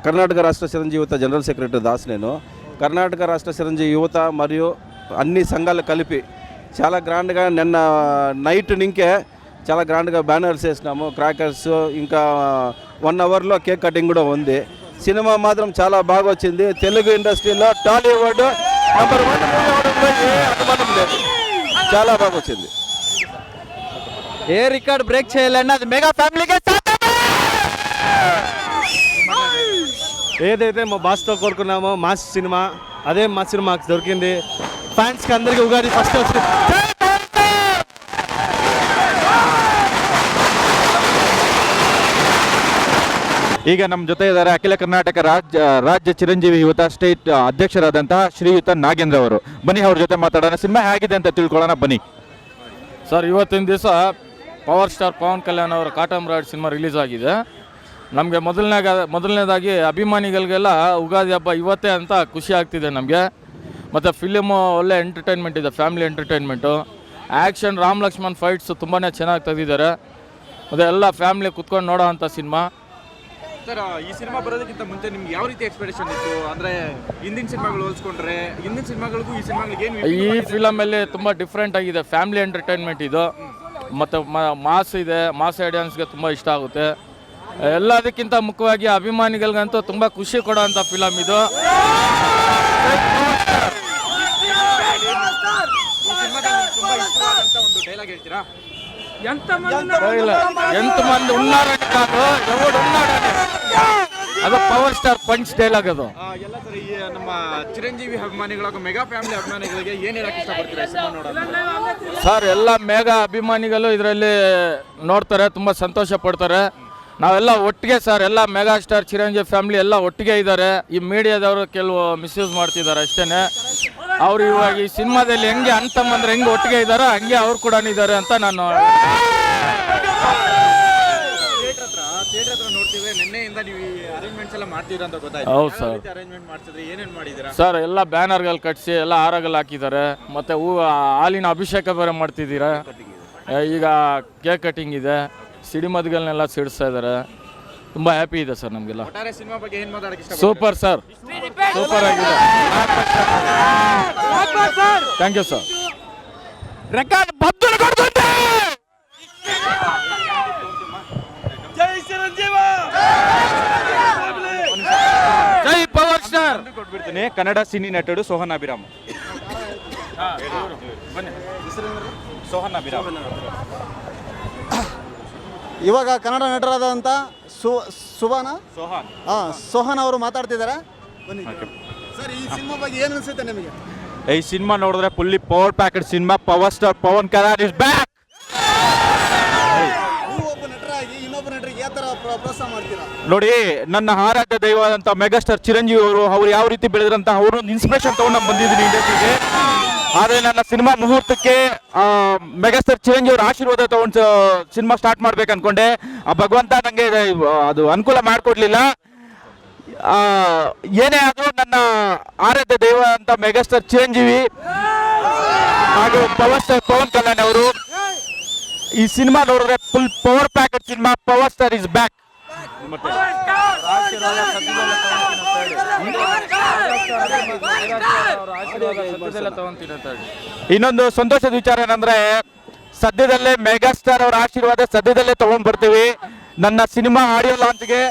కర్ణాటక రాష్ట్ర చిరంజీవి యువత general secretary Das. నేను కర్ణాటక రాష్ట్ర చిరంజీవి యువత మరియు అన్ని సంఘాలు కలిపి చాలా గ్రాండ్గా నిన్న నైట్ నింకే చాలా గ్రాండ్గా బ్యానర్స్ వేసినాము, క్రాకర్స్, ఇంకా 1 అవర్లో కేక్ కటింగ్ కూడా ఉంది. సినిమా మాత్రం చాలా బాగా వచ్చింది. తెలుగు ఇండస్ట్రీలో టాలీవుడ్ నంబర్ 1 మూవీ అవడంలో ఏ అనుమానం లేదు. చాలా బాగా వచ్చింది. ఏ రికార్డ్ బ్రేక్ చేయాలన్నా అది మెగా ఫ్యామిలీకే ఏదైతే మా బాస్తో కోరుకున్నామో మాస్ సినిమా, అదే మా సినిమాకి దొరికింది. ಫ್ಯಾನ್ಸ್ಗೆ అందరికీ ఉగాది ఫస్ట్ వచ్చింది. ಈಗ ನಮ್ಮ ಜೊತೆ ಇದ್ದಾರೆ ಅಖಿಲ ಕರ್ನಾಟಕ ರಾಜ್ಯ ಚಿರಂಜೀವಿ ಯುವತ ಸ್ಟೇಟ್ ಅಧ್ಯಕ್ಷರಾದಂತಹ ಶ್ರೀಯುತ ನಾಗೇಂದ್ರ ಅವರು. ಬನ್ನಿ ಅವ್ರ ಜೊತೆ ಮಾತಾಡೋಣ, ಸಿನಿಮಾ ಹೇಗಿದೆ ಅಂತ ತಿಳ್ಕೊಳ್ಳೋಣ ಬನ್ನಿ. ಸರ್, ಇವತ್ತಿನ ದಿವಸ ಪವರ್ ಸ್ಟಾರ್ ಪವನ್ ಕಲ್ಯಾಣ್ ಅವರ ಕಾಟಮರಾಯ್ ಸಿನಿಮಾ ರಿಲೀಸ್ ಆಗಿದೆ. ನಮಗೆ ಮೊದಲನೇದಾಗಿ ಅಭಿಮಾನಿಗಳಿಗೆಲ್ಲ ಉಗಾದಿ ಹಬ್ಬ ಇವತ್ತೇ ಅಂತ ಖುಷಿ ಆಗ್ತಿದೆ ನಮಗೆ. ಮತ್ತು ಫಿಲಿಮು ಒಳ್ಳೆ ಎಂಟರ್ಟೈನ್ಮೆಂಟ್ ಇದೆ, family entertainment. Action, Ram Lakshman fights ತುಂಬಾ ಚೆನ್ನಾಗಿ ತೆಗೆದಿದ್ದಾರೆ. ಮತ್ತು ಎಲ್ಲ ಫ್ಯಾಮಿಲಿ ಕುತ್ಕೊಂಡು ನೋಡೋ ಅಂಥ ಸಿನಿಮಾ. ಸರ್, ಈ ಸಿನಿಮಾ ಬರೋದಕ್ಕಿಂತ ಮುಂಚೆ ನಿಮ್ಗೆ ಯಾವ ರೀತಿ ಎಕ್ಸ್ಪೆಕ್ಟೇಷನ್ ಇತ್ತು? ಅಂದರೆ ಹಿಂದಿನ ಸಿನಿಮಾಗಳು ಹೋಲಿಸ್ಕೊಂಡ್ರೆ ಹಿಂದಿನ ಸಿನಿಮಾಗಳಿಗೂ ಈ ಸಿನಿಮಾಗಳಿಗೆ ಏನು? ಈ ಫಿಲಮಲ್ಲಿ ತುಂಬ ಡಿಫ್ರೆಂಟ್ ಆಗಿದೆ, ಫ್ಯಾಮಿಲಿ ಎಂಟರ್ಟೈನ್ಮೆಂಟ್ ಇದು. ಮತ್ತು ಮಾಸ್ ಇದೆ, ಮಾಸ್ ಆಡಿಯನ್ಸ್ಗೆ ತುಂಬ ಇಷ್ಟ ಆಗುತ್ತೆ. ಎಲ್ಲದಕ್ಕಿಂತ ಮುಖ್ಯವಾಗಿ ಅಭಿಮಾನಿಗಳಿಗಂತೂ ತುಂಬ ಖುಷಿ ಕೊಡೋಂಥ ಫಿಲಮ್ ಇದು. ఎంత మంది ఉన్నారని కాదు, ఎవడు ఉన్నాడని. ಅದು ಪವರ್ ಸ್ಟಾರ್ ಪಂಚ್ ಡೈಲಾಗ್. ಅದು ಎಲ್ಲ ಸರ್, ಈ ನಮ್ಮ ಚಿರಂಜೀವಿ ಅಭಿಮಾನಿಗಳ ಮೆಗಾ ಫ್ಯಾಮಿಲಿ ಅಭಿಮಾನಿಗಳಿಗೆ ಏನು ಹೇಳಕ್ಕೆ ಇಷ್ಟಪಡ್ತೀರಾ ಸಿನಿಮಾ ನೋಡೋದು? ಸರ್, ಎಲ್ಲ ಮೆಗಾ ಅಭಿಮಾನಿಗಳು ಇದರಲ್ಲಿ ನೋಡ್ತಾರೆ, ತುಂಬ ಸಂತೋಷ ಪಡ್ತಾರೆ. ನಾವೆಲ್ಲ ಒಟ್ಟಿಗೆ ಸರ್, ಎಲ್ಲ ಮೆಗಾ ಸ್ಟಾರ್ ಚಿರಂಜೀವಿ ಫ್ಯಾಮಿಲಿ ಎಲ್ಲ ಒಟ್ಟಿಗೆ ಇದ್ದಾರೆ. ಈ ಮೀಡಿಯಾದವರು ಕೆಲವು ಮಿಸ್ಯೂಸ್ ಮಾಡ್ತಿದ್ದಾರೆ ಅಷ್ಟೇ. ಅವರು ಇವಾಗ ಈ ಸಿನಿಮಾದಲ್ಲಿ ಹೆಂಗೆ ಅಂತಮ್ಮಂದ್ರೆ ಹೆಂಗೆ ಒಟ್ಟಿಗೆ ಇದ್ದಾರೋ ಹಂಗೆ ಅವ್ರು ಕೂಡ ಇದ್ದಾರೆ ಅಂತ ನಾನು ನೋಡ್ತೀವಿ. ನಿನ್ನೆಯಿಂದ ನೀವು ಅರೇಂಜ್ಮೆಂಟ್ಸ್ ಎಲ್ಲ ಮಾಡ್ತೀರಾ ಅಂತ ಗೊತ್ತಾಯ್ತು. ಹೌದು ಸರ್. ಅರೇಂಜ್ಮೆಂಟ್ ಮಾಡ್ತಿದ್ರೆ ಏನೇನು ಮಾಡಿದ್ದೀರಾ? ಸರ್, ಎಲ್ಲ ಬ್ಯಾನರ್ಗಳು ಕಟ್ಟಿಸಿ ಎಲ್ಲ ಹಾರಗಳು ಹಾಕಿದ್ದಾರೆ. ಮತ್ತು ಹಾಲಿನ ಅಭಿಷೇಕ ಬೇರೆ ಮಾಡ್ತಿದ್ದೀರಾ. ಈಗ ಕೇಕ್ ಕಟಿಂಗ್ ಇದೆ, ಸಿಡಿಮದ್ಗಳನ್ನೆಲ್ಲ ಸಿಡಿಸ್ತಾ ಇದ್ದಾರೆ. ತುಂಬ ಹ್ಯಾಪಿ ಇದೆ ಸರ್ ನಮಗೆಲ್ಲ. ಸಿನಿಮಾ ಬಗ್ಗೆ ಏನು ಮಾತಾಡಕ್ಕೆ? ಸೂಪರ್ ಸರ್, ಸೂಪರ್ ಆಗಿದೆ. Thank you sir. ರೆಕಾರ್ಡ್ ಬದ್ದಲು ಕೊಡ್ತಂತೆ. ಜೈ ಚಿರಂಜೀವ, ಜೈ ಪವರ್ ಸ್ಟಾರ್. ಕೊಟ್ಬಿಡ್ತೀನಿ. ಕನ್ನಡ ಸಿನಿ ನಟರು ಸೋಹನ್ ಅಭಿರಾಮ್. ಸೋಹನ್ ಅಭಿರಾಮ್ ಇವಾಗ ಕನ್ನಡ ನಟರಾದಂಥ ಸೋಹನ್ ಅವರು ಮಾತಾಡ್ತಿದ್ದಾರೆ. ಸರ್, ಈ ಸಿನಿಮಾ ಬಗ್ಗೆ ಏನು ಅನಿಸುತ್ತೆ ನಿಮಗೆ? ಈ ಸಿನಿಮಾ ನೋಡಿದ್ರೆ fully power packet cinema. Power star Pawan Kalyan is back. ನೀವು ಒಬ್ಬ ನಟರಾಗಿ ಇನ್ನೊಬ್ಬ ನಟರಿಗೆ ಯಾವ ಥರ ಪ್ರೋತ್ಸಾಹ ಮಾಡ್ತೀರಾ? ನೋಡಿ, ನನ್ನ ಆರಾಧ್ಯ ದೈವದಂತ ಮೆಗಾಸ್ಟಾರ್ ಚಿರಂಜೀವಿ ಅವ್ರು ಯಾವ ರೀತಿ ಬೆಳೆದ್ರಂತ ಅವರು ಇನ್ಸ್ಪಿರೇಷನ್ ತಗೊಂಡು ನಾನು ಬಂದಿದ್ದೀನಿ ಇಂಡಸ್ಟ್ರಿಗೆ. ಆದರೆ ನನ್ನ ಸಿನಿಮಾ ಮುಹೂರ್ತಕ್ಕೆ ಮೆಗಾಸ್ಟಾರ್ ಚಿರಂಜೀವಿ ಅವ್ರ ಆಶೀರ್ವಾದ ತಗೊಂಡು ಸಿನಿಮಾ ಸ್ಟಾರ್ಟ್ ಮಾಡ್ಬೇಕು ಅನ್ಕೊಂಡೆ. ಆ ಭಗವಂತ ನನಗೆ ಅದು ಅನುಕೂಲ ಮಾಡಿಕೊಡ್ಲಿಲ್ಲ. ಏನೇ ಆದರೂ ನನ್ನ ಆರಾಧ್ಯ ದೈವ ಅಂತ ಮೆಗಾಸ್ಟಾರ್ ಚಿರಂಜೀವಿ ಹಾಗೂ ಪವರ್ ಸ್ಟಾರ್ ಪವನ್ ಕಲ್ಯಾಣ್ ಅವರು ಈ ಸಿನಿಮಾ ನೋಡಿದ್ರೆ full power packet cinema. Power star is back. ಇನ್ನೊಂದು ಸಂತೋಷದ ವಿಚಾರ ಏನಂದ್ರೆ, ಸದ್ಯದಲ್ಲೇ ಮೆಗಾಸ್ಟಾರ್ ಅವರ ಆಶೀರ್ವಾದ ಸದ್ಯದಲ್ಲೇ ತಗೊಂಡ್ ಬರ್ತೀವಿ. ನನ್ನ ಸಿನಿಮಾ ಆಡಿಯೋ ಲಾಂಚ್ಗೆ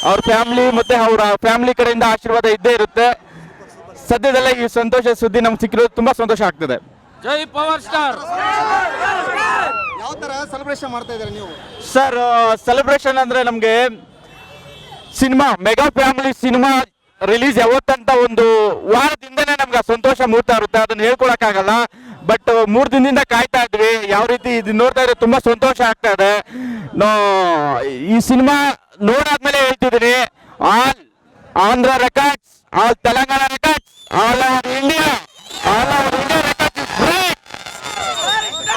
ಅವ್ರ ಫ್ಯಾಮಿಲಿ ಮತ್ತೆ ಅವರ ಫ್ಯಾಮಿಲಿ ಕಡೆಯಿಂದ ಆಶೀರ್ವಾದ ಇದ್ದೇ ಇರುತ್ತೆ. ಸದ್ಯದಲ್ಲೇ ಈ ಸಂತೋಷ ಸುದ್ದಿ ನಮ್ಗೆ ಸಿಕ್ಕಿರೋದು ತುಂಬಾ ಸಂತೋಷ ಆಗ್ತದೆ. ಜೈ ಪವರ್ ಸ್ಟಾರ್. ಯಾವ ಥರ ಸೆಲೆಬ್ರೇಷನ್ ಮಾಡ್ತಾ ಇದ್ದಾರೆ ನೀವು? ಸರ್, ಸೆಲೆಬ್ರೇಷನ್ ಅಂದ್ರೆ ನಮಗೆ cinema mega family cinema release ಯಾವತ್ತಂತ ಒಂದು ವಾರದಿಂದನೇ ನಮ್ಗೆ ಸಂತೋಷ ಮೂಡ್ತಾ ಇರುತ್ತೆ. ಅದನ್ನ ಹೇಳ್ಕೊಳಕ್ಕಾಗಲ್ಲ. ಬಟ್ 3 ದಿನದಿಂದ ಕಾಯ್ತಾ ಇದ್ವಿ. ಯಾವ ರೀತಿ ಇದು ನೋಡ್ತಾ ಇದ್ರೆ ತುಂಬಾ ಸಂತೋಷ ಆಗ್ತಾ ಇದೆ. ಈ ಸಿನಿಮಾ ನೋಡಾದ್ಮೇಲೆ ಹೇಳ್ತಿದ್ದೀನಿ, all Andhra records, all Telangana records, all